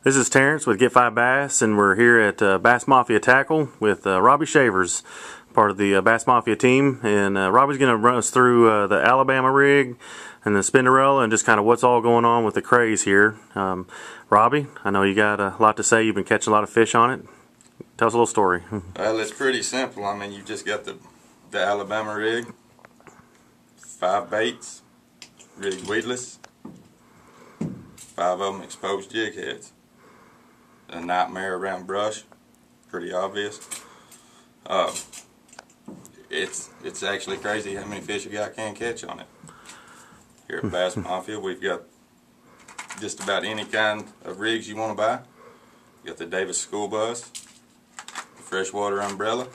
This is Terrence with Get 5 Bass, and we're here at Bass Mafia Tackle with Robby Chavers, part of the Bass Mafia team. And Robby's going to run us through the Alabama rig and the Spinderella and just kind of what's all going on with the craze here. Robby, I know you got a lot to say. You've been catching a lot of fish on it. Tell us a little story. Well, it's pretty simple. I mean, you just got the Alabama rig, 5 baits, rig weedless, 5 of them exposed jig heads. A nightmare around brush, pretty obvious. It's actually crazy how many fish a guy can catch on it. Here at Bass Mafia, we've got just about any kind of rigs you want to buy. You got the Davis school bus, the freshwater umbrella,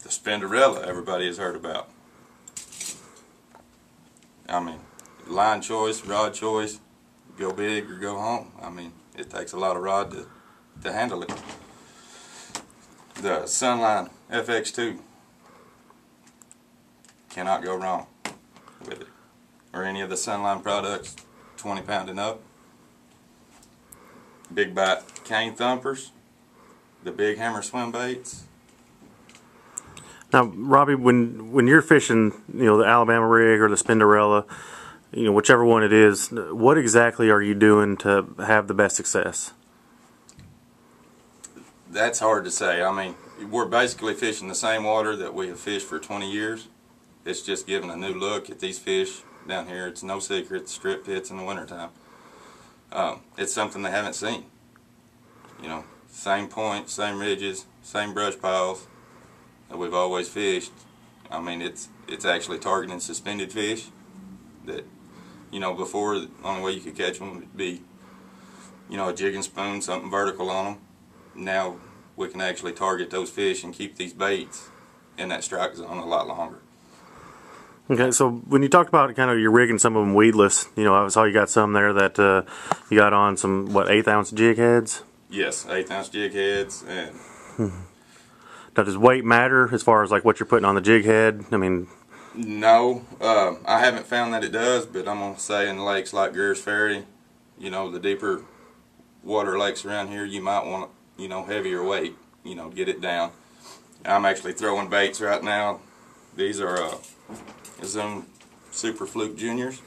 the Spinderella everybody has heard about. I mean, line choice, rod choice, go big or go home. I mean, it takes a lot of rod to handle it. The Sunline FX2, cannot go wrong with it. Or any of the Sunline products, 20 pound and up. Big bite cane thumpers, the big hammer swim baits. Now, Robby, when you're fishing, the Alabama rig or the Spinderella, whichever one it is, what exactly are you doing to have the best success? That's hard to say. I mean, we're basically fishing the same water that we have fished for 20 years. It's just giving a new look at these fish down here. It's no secret, strip pits in the wintertime. It's something they haven't seen. Same points, same ridges, same brush piles that we've always fished. I mean, it's actually targeting suspended fish that, before the only way you could catch them would be, a jig and spoon, something vertical on them. Now we can actually target those fish and keep these baits in that strike zone a lot longer. Okay, so when you talked about kind of your rig and some of them weedless, I saw you got some there that you got on some, what, 1/8 ounce jig heads? Yes, 1/8 ounce jig heads. And now, does weight matter as far as like what you're putting on the jig head? I mean, no, I haven't found that it does, but I'm gonna say in lakes like Greer's Ferry, the deeper water lakes around here, you might want heavier weight, get it down. I'm actually throwing baits right now. These are Zoom Super Fluke Juniors.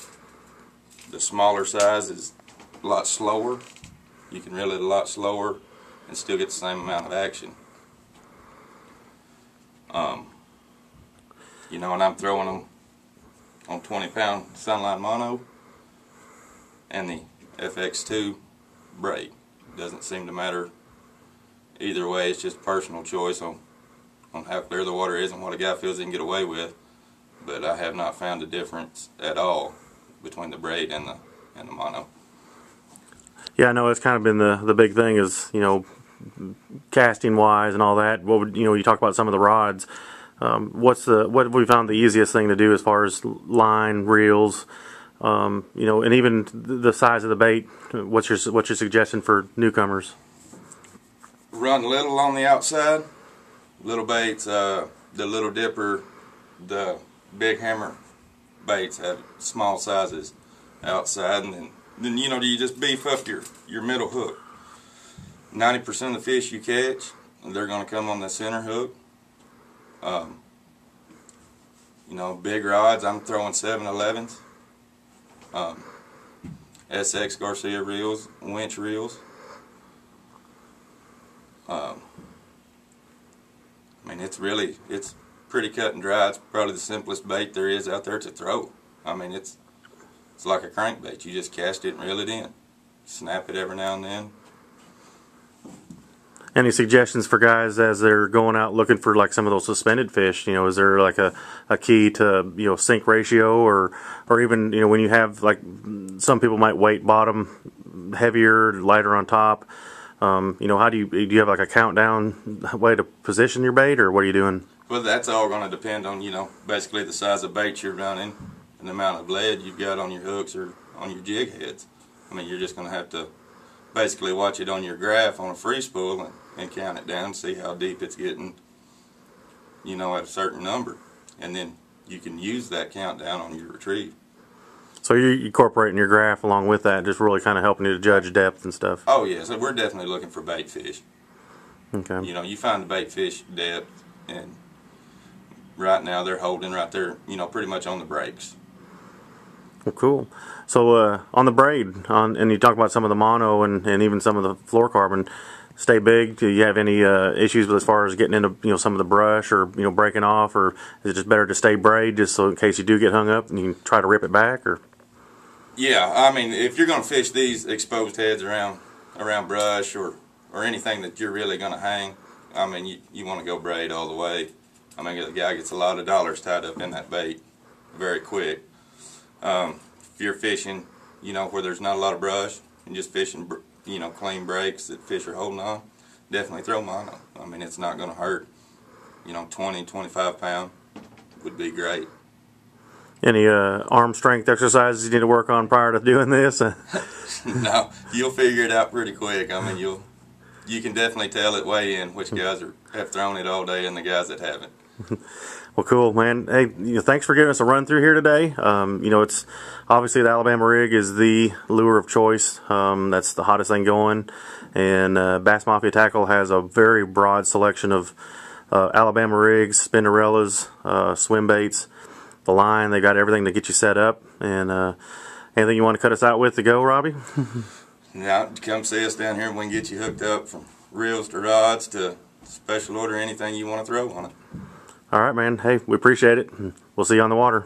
The smaller size is a lot slower. You can reel it a lot slower and still get the same amount of action. And I'm throwing them on 20 pound Sunline mono and the FX2 braid. Doesn't seem to matter either way. It's just personal choice on how clear the water is and what a guy feels he can get away with. But I have not found a difference at all between the braid and the mono. yeah, I know it's kind of been the big thing is, casting wise and all that. What would, you talk about some of the rods. What have we found the easiest thing to do as far as line, reels, and even the size of the bait? What's your suggestion for newcomers? Run little on the outside, little baits, the little dipper, the big hammer baits have small sizes outside, and then you just beef up your middle hook. 90% of the fish you catch, they're going to come on the center hook. Big rods, I'm throwing 7-11s, SX Garcia reels, winch reels. I mean, it's pretty cut and dry. It's probably the simplest bait there is out there to throw. I mean, it's like a crankbait. You just cast it and reel it in. Snap it every now and then. Any suggestions for guys as they're going out looking for like some of those suspended fish? Is there like a key to sink ratio or even when you have like some people might weight bottom heavier, lighter on top? How do you have like a countdown way to position your bait, or what are you doing? Well, that's all going to depend on basically the size of bait you're running and the amount of lead you've got on your hooks or on your jig heads. I mean, you're just going to have to basically watch it on your graph on a free spool and count it down, see how deep it's getting, at a certain number, and then you can use that countdown on your retrieve. So you're incorporating your graph along with that, just really kind of helping you to judge depth and stuff. Oh yeah, so we're definitely looking for bait fish. Okay. You know, you find the bait fish depth, and right now they're holding right there, you know, pretty much on the breaks. Well, cool. So on the braid, and you talk about some of the mono and even some of the fluorocarbon, stay big. Do you have any issues with as far as getting into some of the brush or breaking off, or is it just better to stay braid just so in case you do get hung up and you can try to rip it back? Or yeah, I mean, if you're going to fish these exposed heads around brush or anything that you're really going to hang, I mean, you want to go braid all the way. I mean, the guy gets a lot of dollars tied up in that bait very quick. If you're fishing, where there's not a lot of brush and just fishing, clean breaks that fish are holding on, definitely throw mono. I mean, it's not going to hurt. 20, 25 pound would be great. Any arm strength exercises you need to work on prior to doing this? No, you'll figure it out pretty quick. I mean, you can definitely tell at weigh-in which guys have thrown it all day and the guys that haven't. Well, cool, man. Hey, thanks for giving us a run through here today. It's obviously the Alabama rig is the lure of choice. That's the hottest thing going, and Bass Mafia Tackle has a very broad selection of Alabama rigs, spinderellas, swim baits, the line. They got everything to get you set up. And anything you want to cut us out with to go, Robby? Now, come see us down here and we can get you hooked up from reels to rods to special order, anything you want to throw on it. All right, man. Hey, we appreciate it. We'll see you on the water.